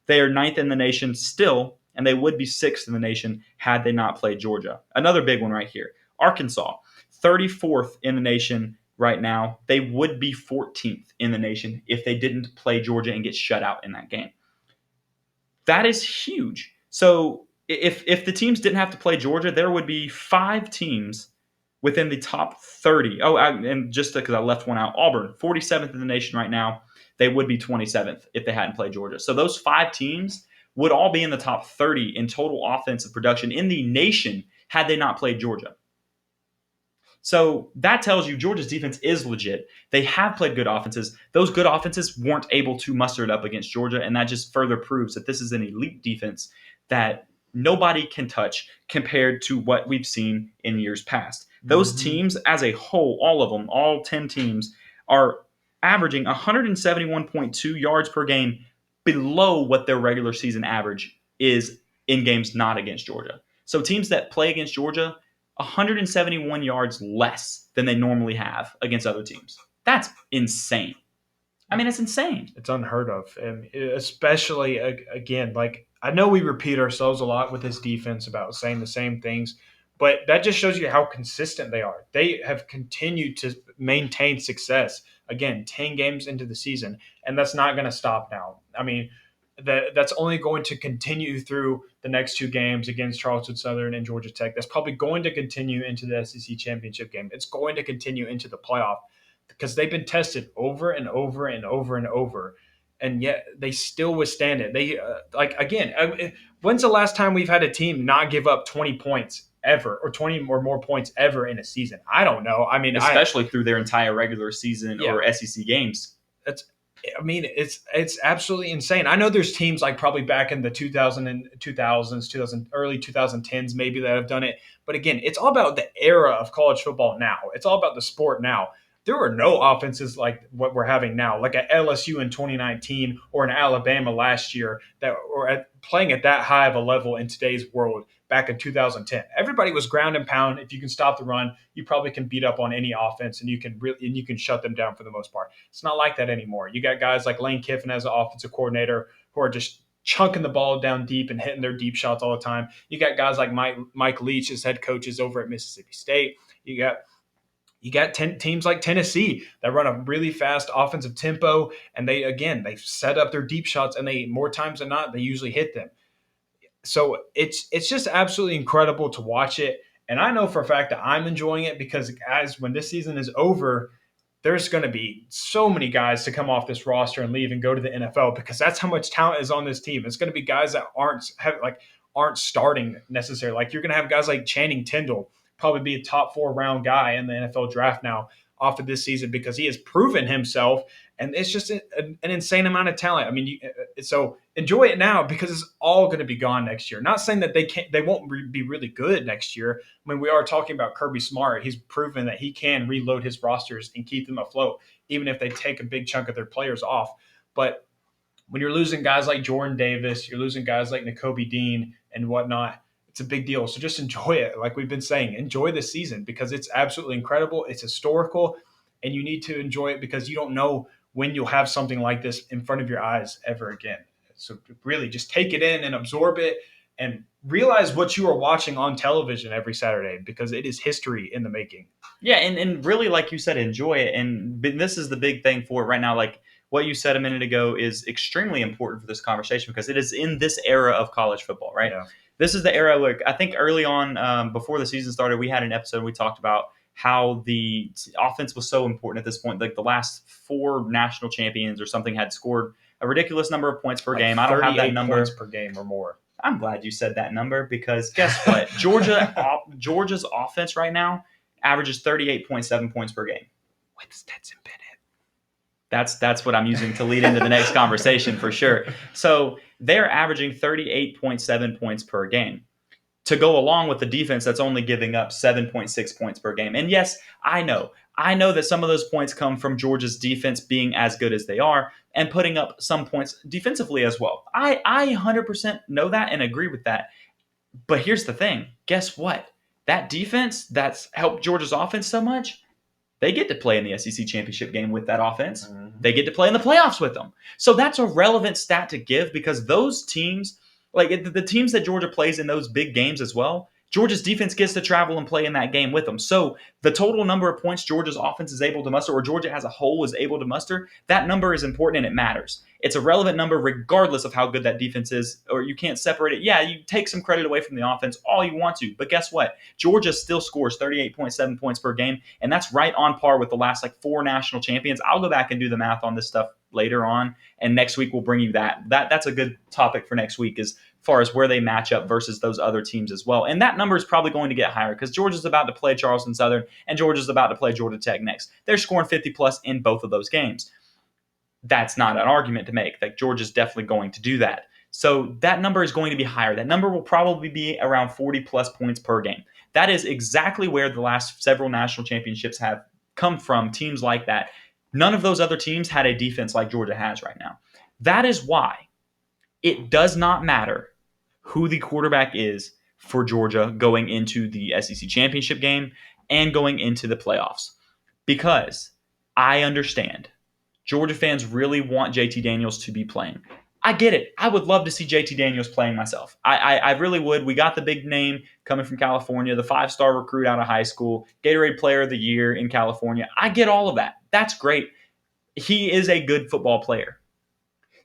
they are 9th in the nation still, and they would be 6th in the nation had they not played Georgia. Another big one right here. Arkansas, 34th in the nation right now. They would be 14th in the nation if they didn't play Georgia and get shut out in that game. That is huge. So if the teams didn't have to play Georgia, there would be 5 teams within the top 30. And just because I left one out, Auburn, 47th in the nation right now. They would be 27th if they hadn't played Georgia. So those 5 teams would all be in the top 30 in total offensive production in the nation had they not played Georgia. So that tells you Georgia's defense is legit. They have played good offenses. Those good offenses weren't able to muster it up against Georgia, and that just further proves that this is an elite defense that nobody can touch compared to what we've seen in years past. Those teams as a whole, all of them, all 10 teams, are averaging 171.2 yards per game below what their regular season average is in games not against Georgia. So teams that play against Georgia, 171 yards less than they normally have against other teams. That's insane. I mean, it's insane.
It's unheard of. And especially, again, like, I know we repeat ourselves a lot with this defense about saying the same things, but that just shows you how consistent they are. They have continued to maintain success. Again, 10 games into the season, and that's not going to stop now. I mean, that's only going to continue through the next 2 games against Charleston Southern and Georgia Tech. That's probably going to continue into the SEC championship game. It's going to continue into the playoff because they've been tested over and over and over and over, and yet they still withstand it. They when's the last time we've had a team not give up 20 points ever, or 20 or more points ever in a season? I don't know. I mean,
especially through their entire regular season or SEC games.
It's absolutely insane. I know there's teams like probably back in the 2000s, early 2010s maybe that have done it. But again, it's all about the era of college football now. It's all about the sport now. There were no offenses like what we're having now, like at LSU in 2019 or in Alabama last year, that were playing at that high of a level in today's world back in 2010. Everybody was ground and pound. If you can stop the run, you probably can beat up on any offense, and you can shut them down for the most part. It's not like that anymore. You got guys like Lane Kiffin as an offensive coordinator who are just chunking the ball down deep and hitting their deep shots all the time. You got guys like Mike Leach as head coaches over at Mississippi State. You got teams like Tennessee that run a really fast offensive tempo, and they set up their deep shots, and they more times than not they usually hit them. So it's just absolutely incredible to watch it, and I know for a fact that I'm enjoying it because, guys, when this season is over, there's going to be so many guys to come off this roster and leave and go to the NFL because that's how much talent is on this team. It's going to be guys that aren't starting necessarily. Like, you're going to have guys like Channing Tindall probably be a top 4 round guy in the NFL draft now off of this season because he has proven himself, and it's just an insane amount of talent. I mean, so enjoy it now because it's all going to be gone next year. Not saying that they won't be really good next year. I mean, we are talking about Kirby Smart. He's proven that he can reload his rosters and keep them afloat, even if they take a big chunk of their players off. But when you're losing guys like Jordan Davis, you're losing guys like Nakobe Dean and whatnot, it's a big deal. So just enjoy it. Like we've been saying, enjoy this season because it's absolutely incredible. It's historical, and you need to enjoy it because you don't know when you'll have something like this in front of your eyes ever again. So really just take it in and absorb it and realize what you are watching on television every Saturday, because it is history in the making.
Yeah, and really, like you said, enjoy it. And this is the big thing for it right now. Like what you said a minute ago is extremely important for this conversation because it is in this era of college football, right?
Yeah.
This is the era. Like I think early on, before the season started, we had an episode we talked about how the offense was so important at this point. Like the last 4 national champions or something had scored a ridiculous number of points per game. I don't have that number.
Points per game or more.
I'm glad you said that number because guess what? Georgia's offense right now averages 38.7 points per game.
With Stetson Bennett.
That's what I'm using to lead into the next conversation for sure. So they're averaging 38.7 points per game to go along with the defense that's only giving up 7.6 points per game. And yes, I know that some of those points come from Georgia's defense being as good as they are and putting up some points defensively as well. I 100% know that and agree with that. But here's the thing. Guess what? That defense that's helped Georgia's offense so much, they get to play in the SEC championship game with that offense. Mm-hmm. They get to play in the playoffs with them. So that's a relevant stat to give because those teams, like the teams that Georgia plays in those big games as well, Georgia's defense gets to travel and play in that game with them. So the total number of points Georgia's offense is able to muster, or Georgia as a whole is able to muster, that number is important and it matters. It's a relevant number regardless of how good that defense is, or you can't separate it. Yeah, you take some credit away from the offense all you want to, but guess what? Georgia still scores 38.7 points per game, and that's right on par with the last 4 national champions. I'll go back and do the math on this stuff later on, and next week we'll bring you that. That's a good topic for next week as far as where they match up versus those other teams as well. And that number is probably going to get higher because Georgia's about to play Charleston Southern and Georgia's about to play Georgia Tech next. They're scoring 50 plus in both of those games. That's not an argument to make. Like Georgia's definitely going to do that. So that number is going to be higher. That number will probably be around 40 plus points per game. That is exactly where the last several national championships have come from, teams like that. None of those other teams had a defense like Georgia has right now. That is why it does not matter who the quarterback is for Georgia going into the SEC championship game and going into the playoffs. Because I understand Georgia fans really want JT Daniels to be playing. I get it. I would love to see JT Daniels playing myself. I really would. We got the big name coming from California, the 5-star recruit out of high school, Gatorade Player of the Year in California. I get all of that. That's great. He is a good football player.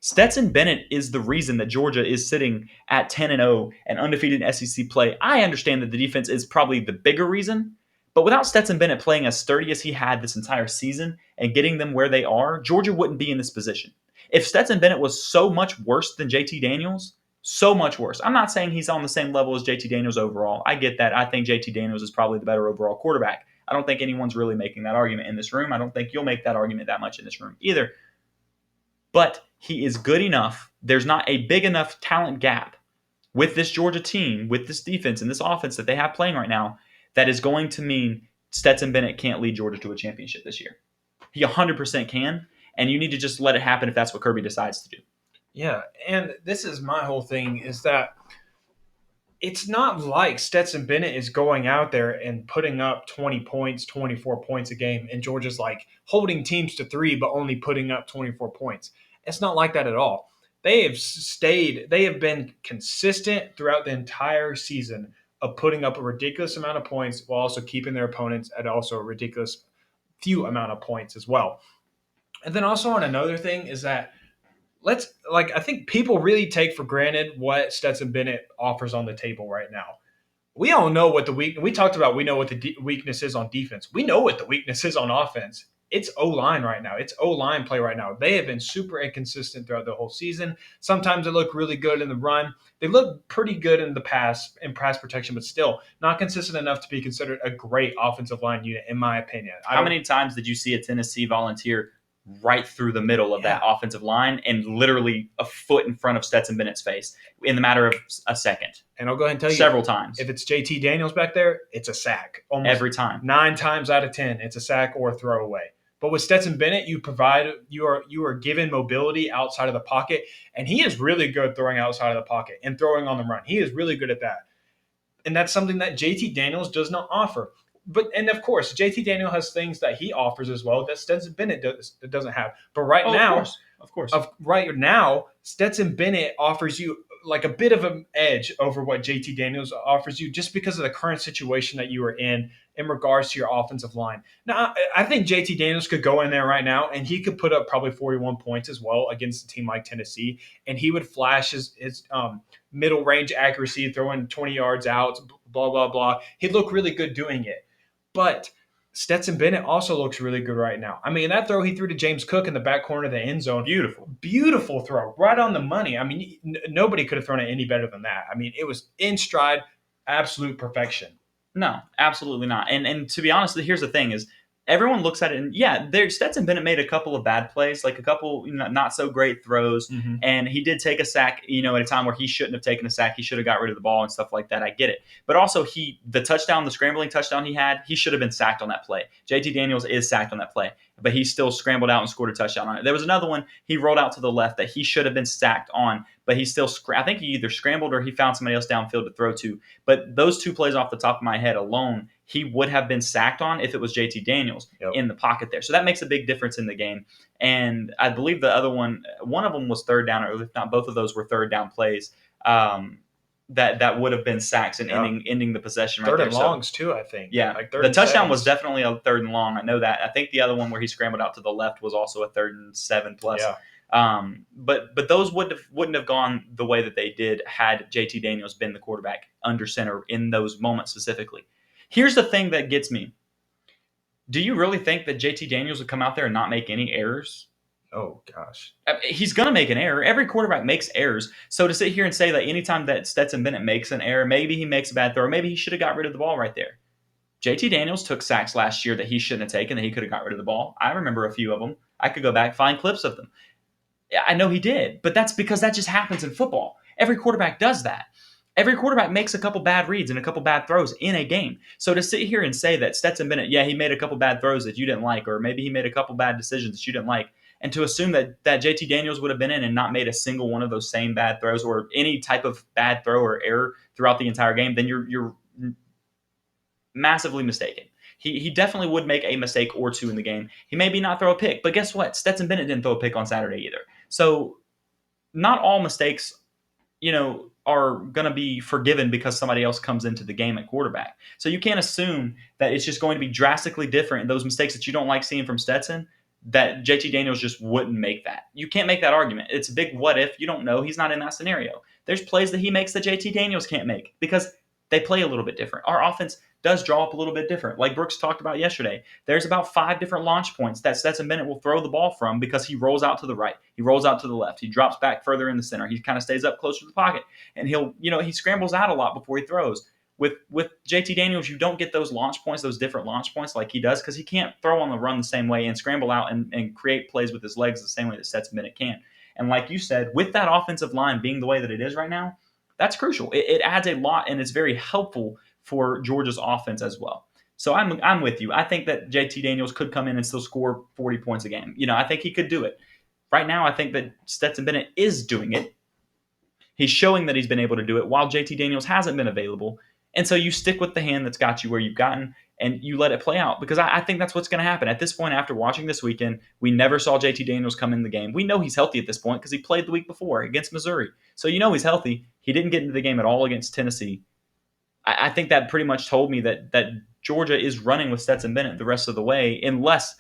Stetson Bennett is the reason that Georgia is sitting at 10-0 and undefeated in SEC play. I understand that the defense is probably the bigger reason, but without Stetson Bennett playing as sturdy as he had this entire season and getting them where they are, Georgia wouldn't be in this position. If Stetson Bennett was so much worse than JT Daniels, so much worse. I'm not saying he's on the same level as JT Daniels overall. I get that. I think JT Daniels is probably the better overall quarterback. I don't think anyone's really making that argument in this room. I don't think you'll make that argument that much in this room either. But he is good enough. There's not a big enough talent gap with this Georgia team, with this defense and this offense that they have playing right now that is going to mean Stetson Bennett can't lead Georgia to a championship this year. He 100% can, and you need to just let it happen if that's what Kirby decides to do.
Yeah, and this is my whole thing is that it's not like Stetson Bennett is going out there and putting up 20 points, 24 points a game, and Georgia's holding teams to 3 but only putting up 24 points. It's not like that at all. They have been consistent throughout the entire season of putting up a ridiculous amount of points while also keeping their opponents at also a ridiculous few amount of points as well. And then also on another thing is that I think people really take for granted what Stetson Bennett offers on the table right now. We all know what we talked about. We know what the weakness is on defense. We know what the weakness is on offense. It's O-line right now. It's O-line play right now. They have been super inconsistent throughout the whole season. Sometimes they look really good in the run. They look pretty good in the pass protection, but still not consistent enough to be considered a great offensive line unit, in my opinion.
How many times did you see a Tennessee Volunteer right through the middle of that offensive line and literally a foot in front of Stetson Bennett's face in the matter of a second?
And I'll go ahead and tell you
several times.
If it's JT Daniels back there, it's a sack. Almost
every time.
9 times out of 10, it's a sack or a throwaway. But with Stetson Bennett, you are given mobility outside of the pocket, and he is really good throwing outside of the pocket and throwing on the run. He is really good at that. And that's something that JT Daniels does not offer. and of course, JT Daniel has things that he offers as well that Stetson Bennett doesn't have. But right now,
of course.
Right now, Stetson Bennett offers you like a bit of an edge over what JT Daniels offers you just because of the current situation that you are in regards to your offensive line. Now, I think JT Daniels could go in there right now and he could put up probably 41 points as well against a team like Tennessee, and he would flash his middle range accuracy, throwing 20 yards out, blah, blah, blah. He'd look really good doing it. But Stetson Bennett also looks really good right now. I mean, that throw he threw to James Cook in the back corner of the end zone. Beautiful throw. Right on the money. I mean, nobody could have thrown it any better than that. I mean, it was in stride, absolute perfection.
No, absolutely not. And to be honest, here's the thing is everyone looks at it and Stetson Bennett made a couple of bad plays, like a couple not so great throws.
Mm-hmm.
And he did take a sack, at a time where he shouldn't have taken a sack. He should have got rid of the ball and stuff like that. I get it. But also the scrambling touchdown he should have been sacked on that play. JT Daniels is sacked on that play, but he still scrambled out and scored a touchdown on it. There was another one he rolled out to the left that he should have been sacked on, but he still I think he either scrambled or he found somebody else downfield to throw to. But those two plays off the top of my head alone, he would have been sacked on if it was JT Daniels in the pocket there. So that makes a big difference in the game. And I believe the other one of them was third down, or if not, both of those were third down plays that would have been sacks and ending the possession
third
right there.
Third and longs too, I think.
Yeah,
like
the touchdown was definitely a third and long. I know that. I think the other one where he scrambled out to the left was also a 3rd and 7 plus.
Yeah.
But those wouldn't have gone the way that they did had JT Daniels been the quarterback under center in those moments specifically. Here's the thing that gets me. Do you really think that JT Daniels would come out there and not make any errors?
Oh, gosh.
He's going to make an error. Every quarterback makes errors. So to sit here and say that anytime that Stetson Bennett makes an error, maybe he makes a bad throw, maybe he should have got rid of the ball right there. JT Daniels took sacks last year that he shouldn't have taken, that he could have got rid of the ball. I remember a few of them. I could go back, find clips of them. I know he did, but that's because that just happens in football. Every quarterback does that. Every quarterback makes a couple bad reads and a couple bad throws in a game. So to sit here and say that Stetson Bennett, he made a couple bad throws that you didn't like, or maybe he made a couple bad decisions that you didn't like, and to assume that JT Daniels would have been in and not made a single one of those same bad throws or any type of bad throw or error throughout the entire game, then you're massively mistaken. He definitely would make a mistake or two in the game. He maybe not throw a pick, but guess what? Stetson Bennett didn't throw a pick on Saturday either. So not all mistakes, are going to be forgiven because somebody else comes into the game at quarterback. So you can't assume that it's just going to be drastically different. Those mistakes that you don't like seeing from Stetson, that JT Daniels just wouldn't make that. You can't make that argument. It's a big what if. You don't know. He's not in that scenario. There's plays that he makes that JT Daniels can't make because they play a little bit different. Our offense does draw up a little bit different. Like Brooks talked about yesterday, there's about 5 different launch points that Stetson Bennett will throw the ball from because he rolls out to the right. He rolls out to the left. He drops back further in the center. He kind of stays up closer to the pocket. And he scrambles out a lot before he throws. With JT Daniels, you don't get those launch points, those different launch points like he does because he can't throw on the run the same way and scramble out and create plays with his legs the same way that Stetson Bennett can. And like you said, with that offensive line being the way that it is right now, that's crucial. It adds a lot, and it's very helpful for Georgia's offense as well. So I'm with you. I think that JT Daniels could come in and still score 40 points a game. I think he could do it. Right now, I think that Stetson Bennett is doing it. He's showing that he's been able to do it while JT Daniels hasn't been available. And so you stick with the hand that's got you where you've gotten, and you let it play out because I think that's what's going to happen. At this point, after watching this weekend, we never saw JT Daniels come in the game. We know he's healthy at this point because he played the week before against Missouri. So he's healthy. He didn't get into the game at all against Tennessee. I think that pretty much told me that Georgia is running with Stetson Bennett the rest of the way unless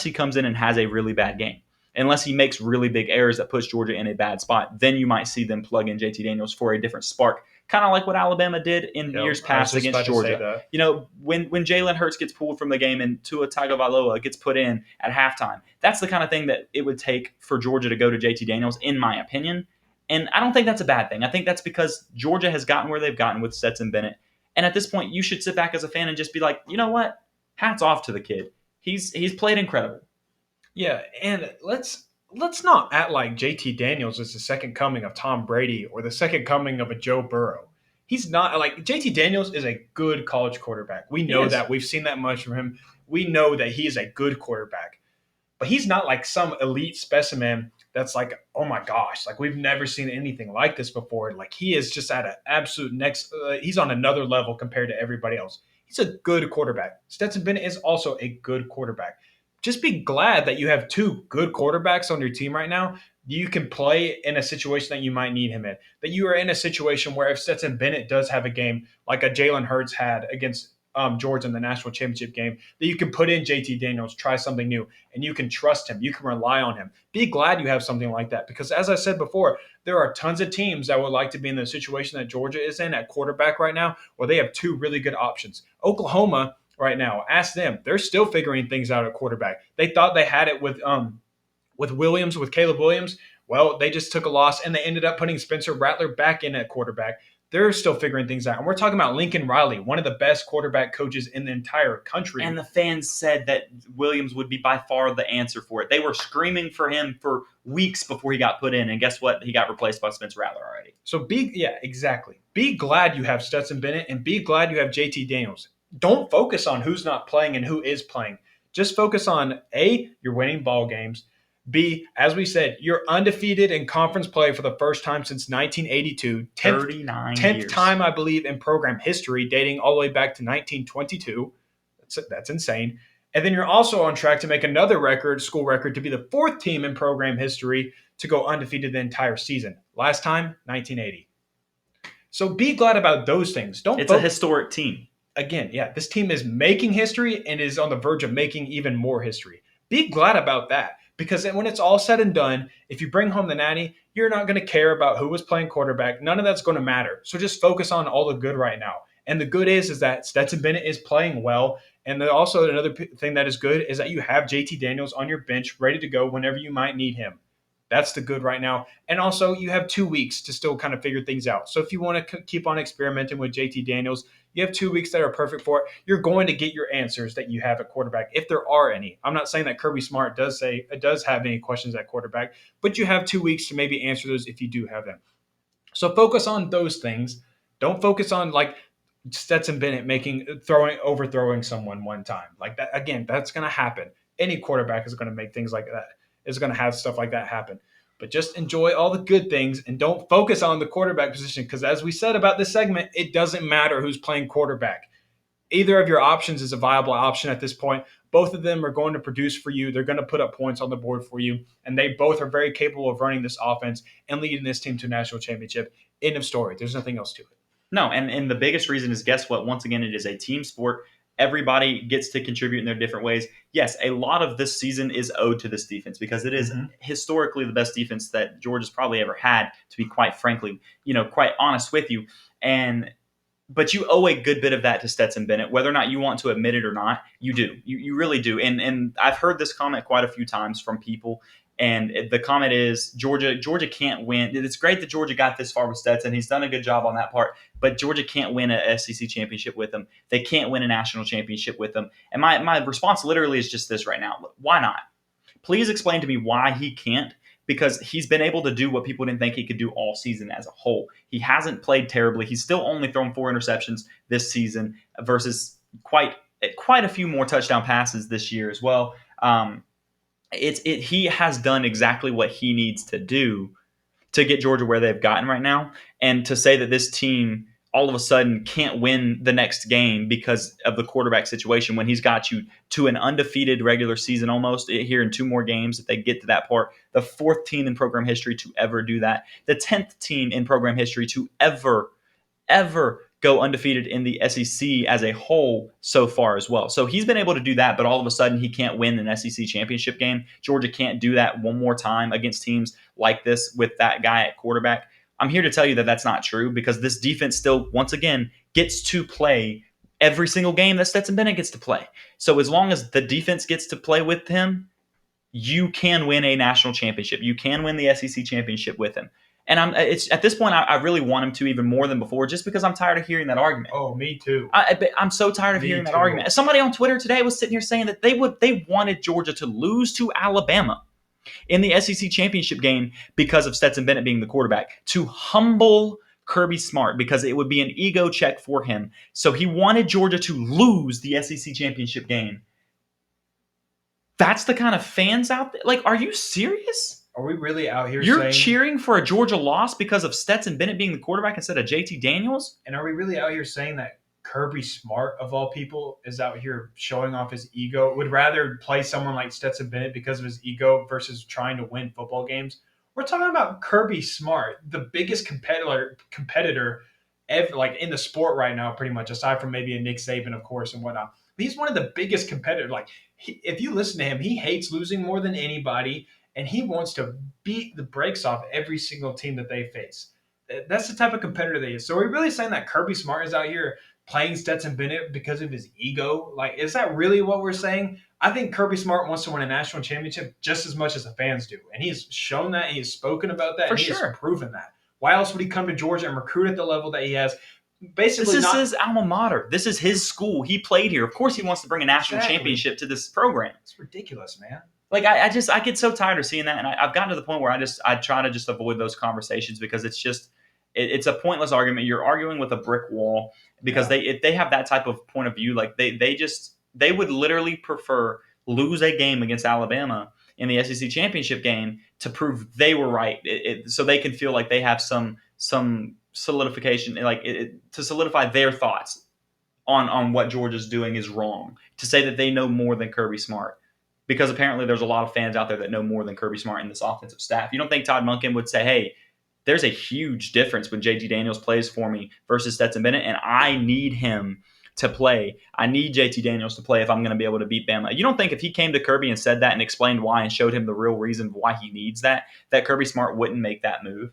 he comes in and has a really bad game. Unless he makes really big errors that puts Georgia in a bad spot, then you might see them plug in JT Daniels for a different spark, kind of like what Alabama did in years past against Georgia. When Jalen Hurts gets pulled from the game and Tua Tagovailoa gets put in at halftime, that's the kind of thing that it would take for Georgia to go to JT Daniels, in my opinion. And I don't think that's a bad thing. I think that's because Georgia has gotten where they've gotten with Stetson Bennett. And at this point, you should sit back as a fan and just be like, you know what? Hats off to the kid. He's played incredible.
Yeah, and let's not act like JT Daniels is the second coming of Tom Brady or the second coming of a Joe Burrow. He's not like JT Daniels is a good college quarterback. We know that. We've seen that much from him. We know that he is a good quarterback. But he's not like some elite specimen that's like, oh my gosh, like we've never seen anything like this before. Like he is just at an absolute next he's on another level compared to everybody else. He's a good quarterback. Stetson Bennett is also a good quarterback. Just be glad that you have two good quarterbacks on your team right now. You can play in a situation that you might need him in. That you are in a situation where if Stetson Bennett does have a game like a Jalen Hurts had against Georgia in the national championship game, that you can put in JT Daniels, try something new, and you can trust him. You can rely on him. Be glad you have something like that because, as I said before, there are tons of teams that would like to be in the situation that Georgia is in at quarterback right now, where they have two really good options. Oklahoma right now, ask them. They're still figuring things out at quarterback. They thought they had it with Williams, with Caleb Williams. Well, they just took a loss, and they ended up putting Spencer Rattler back in at quarterback. They're still figuring things out. And we're talking about Lincoln Riley, one of the best quarterback coaches in the entire country.
And the fans said that Williams would be by far the answer for it. They were screaming for him for weeks before he got put in. And guess what? He got replaced by Spencer Rattler already.
So exactly. Be glad you have Stetson Bennett and be glad you have JT Daniels. Don't focus on who's not playing and who is playing. Just focus on A, you're winning ball games. B, as we said, you're undefeated in conference play for the first time since 1982. 10th time, I believe, in program history, dating all the way back to 1922. That's insane. And then you're also on track to make another school record, to be the fourth team in program history to go undefeated the entire season. Last time, 1980. So be glad about those things.
It's a historic team.
Again, this team is making history and is on the verge of making even more history. Be glad about that. Because when it's all said and done, if you bring home the Natty, you're not going to care about who was playing quarterback. None of that's going to matter. So just focus on all the good right now. And the good is that Stetson Bennett is playing well. And then also another thing that is good is that you have JT Daniels on your bench ready to go whenever you might need him. That's the good right now. And also you have 2 weeks to still kind of figure things out. So if you want to keep on experimenting with JT Daniels, you have 2 weeks that are perfect for it. You're going to get your answers that you have at quarterback, if there are any. I'm not saying that Kirby Smart does have any questions at quarterback, but you have 2 weeks to maybe answer those if you do have them. So focus on those things. Don't focus on like Stetson Bennett overthrowing someone one time. Like that, again, that's going to happen. Any quarterback is going to make things like that. Is going to have stuff like that happen. But just enjoy all the good things and don't focus on the quarterback position because as we said about this segment, it doesn't matter who's playing quarterback. Either of your options is a viable option at this point. Both of them are going to produce for you. They're going to put up points on the board for you. And they both are very capable of running this offense and leading this team to a national championship. End of story. There's nothing else to it.
No, and the biggest reason is, guess what? Once again, it is a team sport. Everybody gets to contribute in their different ways. Yes, a lot of this season is owed to this defense because it is historically the best defense that Georgia's probably ever had, to be quite honest with you. But you owe a good bit of that to Stetson Bennett, whether or not you want to admit it or not. You do. You really do. And I've heard this comment quite a few times from people. And the comment is Georgia can't win. It's great that Georgia got this far with Stetson. He's done a good job on that part. But Georgia can't win an SEC championship with him. They can't win a national championship with him. And my response literally is just this right now. Why not? Please explain to me why he can't. Because he's been able to do what people didn't think he could do all season as a whole. He hasn't played terribly. He's still only thrown 4 interceptions this season versus quite a few more touchdown passes this year as well. He has done exactly what he needs to do to get Georgia where they've gotten right now. And to say that this team all of a sudden can't win the next game because of the quarterback situation when he's got you to an undefeated regular season almost here in 2 more games if they get to that part. The 4th team in program history to ever do that. The 10th team in program history to ever go undefeated in the SEC as a whole so far as well. So he's been able to do that, but all of a sudden he can't win an SEC championship game. Georgia can't do that one more time against teams like this with that guy at quarterback. I'm here to tell you that that's not true because this defense still, once again, gets to play every single game that Stetson Bennett gets to play. So as long as the defense gets to play with him, you can win a national championship. You can win the SEC championship with him. And it's at this point, I really want him to even more than before just because I'm tired of hearing that argument.
Oh, me too.
I'm so tired of hearing that argument. Somebody on Twitter today was sitting here saying that they wanted Georgia to lose to Alabama in the SEC championship game because of Stetson Bennett being the quarterback, to humble Kirby Smart because it would be an ego check for him. So he wanted Georgia to lose the SEC championship game. That's the kind of fans out there. Like, are you serious?
Are we really out here
You're cheering for a Georgia loss because of Stetson Bennett being the quarterback instead of JT Daniels?
And are we really out here saying that Kirby Smart, of all people, is out here showing off his ego, would rather play someone like Stetson Bennett because of his ego versus trying to win football games. We're talking about Kirby Smart, the biggest competitor ever, like in the sport right now, pretty much, aside from maybe a Nick Saban, of course, and whatnot. But he's one of the biggest competitors. Like, if you listen to him, he hates losing more than anybody, and he wants to beat the brakes off every single team that they face. That's the type of competitor they is. So are we really saying that Kirby Smart is out here playing Stetson Bennett because of his ego? Like, is that really what we're saying? I think Kirby Smart wants to win a national championship just as much as the fans do. And he's shown that. He has spoken about that. He has proven that. Why else would he come to Georgia and recruit at the level that he has? Basically,
this is his alma mater. This is his school. He played here. Of course he wants to bring a national championship to this program.
It's ridiculous, man.
Like, I get so tired of seeing that. And I've gotten to the point where I try to just avoid those conversations because it's just – it's a pointless argument. You're arguing with a brick wall because if they have that type of point of view, like they would literally prefer lose a game against Alabama in the SEC championship game to prove they were right, so they can feel like they have some solidification, to solidify their thoughts on what Georgia's doing is wrong. To say that they know more than Kirby Smart, because apparently there's a lot of fans out there that know more than Kirby Smart in this offensive staff. You don't think Todd Monken would say, hey, there's a huge difference when JT Daniels plays for me versus Stetson Bennett, and I need him to play. I need JT Daniels to play if I'm going to be able to beat Bama. You don't think if he came to Kirby and said that and explained why and showed him the real reason why he needs that Kirby Smart wouldn't make that move?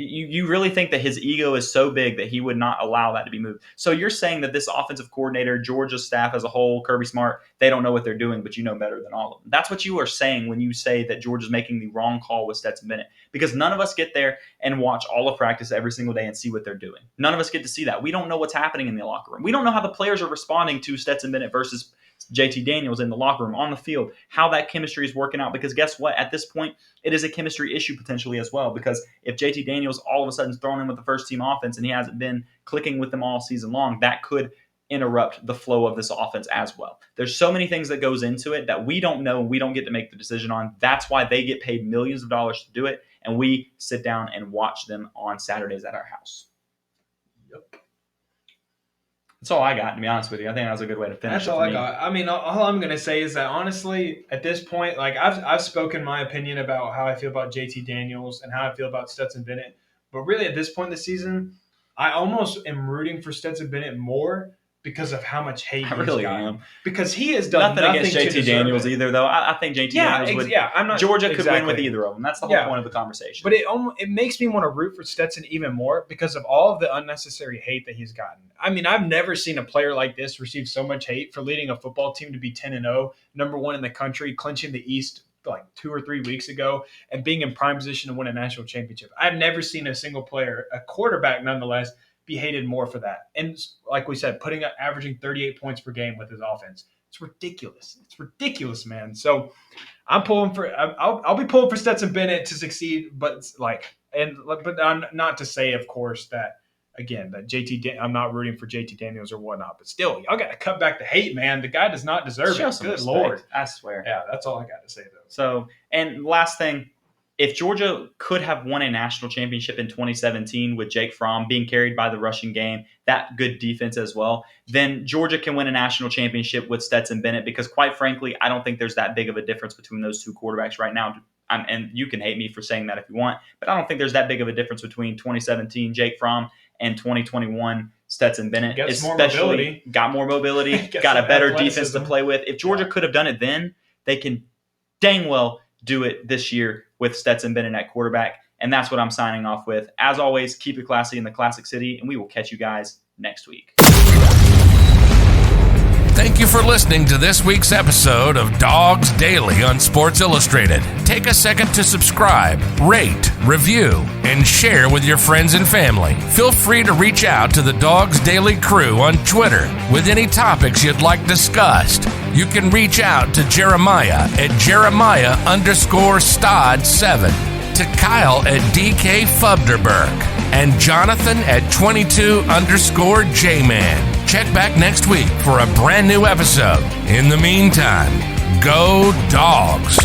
You really think that his ego is so big that he would not allow that to be moved? So you're saying that this offensive coordinator, Georgia staff as a whole, Kirby Smart, they don't know what they're doing, but you know better than all of them. That's what you are saying when you say that Georgia's making the wrong call with Stetson Bennett, because none of us get there and watch all of practice every single day and see what they're doing. None of us get to see that. We don't know what's happening in the locker room. We don't know how the players are responding to Stetson Bennett versus JT Daniels in the locker room, on the field, how that chemistry is working out. Because guess what? At this point, it is a chemistry issue potentially as well. Because if JT Daniels all of a sudden is thrown in with the first team offense and he hasn't been clicking with them all season long, that could interrupt the flow of this offense as well. There's so many things that goes into it that we don't know. We don't get to make the decision on. That's why they get paid millions of dollars to do it. And we sit down and watch them on Saturdays at our house.
Yep.
That's all I got, to be honest with you. I think that was a good way to finish.
That's all I got. I mean, all I'm going to say is that, honestly, at this point, like, I've spoken my opinion about how I feel about JT Daniels and how I feel about Stetson Bennett. But really, at this point in the season, I almost am rooting for Stetson Bennett more because of how much hate he's gotten. Because he has done nothing
against JT Daniels either, though. I think JT Daniels would.
Yeah, I'm not.
Georgia could win with either of them. That's the whole point of the conversation.
But it makes me want to root for Stetson even more because of all of the unnecessary hate that he's gotten. I mean, I've never seen a player like this receive so much hate for leading a football team to be 10-0, number one in the country, clinching the East like 2 or 3 weeks ago, and being in prime position to win a national championship. I've never seen a single player, a quarterback nonetheless, be hated more for that. And like we said, averaging 38 points per game with his offense. It's ridiculous. It's ridiculous, man. So I'm pulling for I'll be pulling for Stetson Bennett to succeed, but I'm not to say, of course, that again, that I'm not rooting for JT Daniels or whatnot, but still, y'all got to cut back the hate, man. The guy does not deserve it. Good Lord.
I swear.
Yeah, that's all I got to say, though.
So, and last thing, if Georgia could have won a national championship in 2017 with Jake Fromm being carried by the rushing game, that good defense as well, then Georgia can win a national championship with Stetson Bennett because, quite frankly, I don't think there's that big of a difference between those two quarterbacks right now. And you can hate me for saying that if you want, but I don't think there's that big of a difference between 2017 Jake Fromm and 2021 Stetson Bennett. Got more mobility, got a better defense to play with. If Georgia could have done it then, they can dang well do it this year with Stetson Bennett at quarterback. And that's what I'm signing off with. As always, keep it classy in the Classic City, and we will catch you guys next week.
Thank you for listening to this week's episode of Dogs Daily on Sports Illustrated. Take a second to subscribe, rate, review, and share with your friends and family. Feel free to reach out to the Dogs Daily crew on Twitter with any topics you'd like discussed. You can reach out to Jeremiah at Jeremiah_Stod7, to Kyle at DK Fubderberg, and Jonathan at 22_Jman. Check back next week for a brand new episode. In the meantime, go Dogs!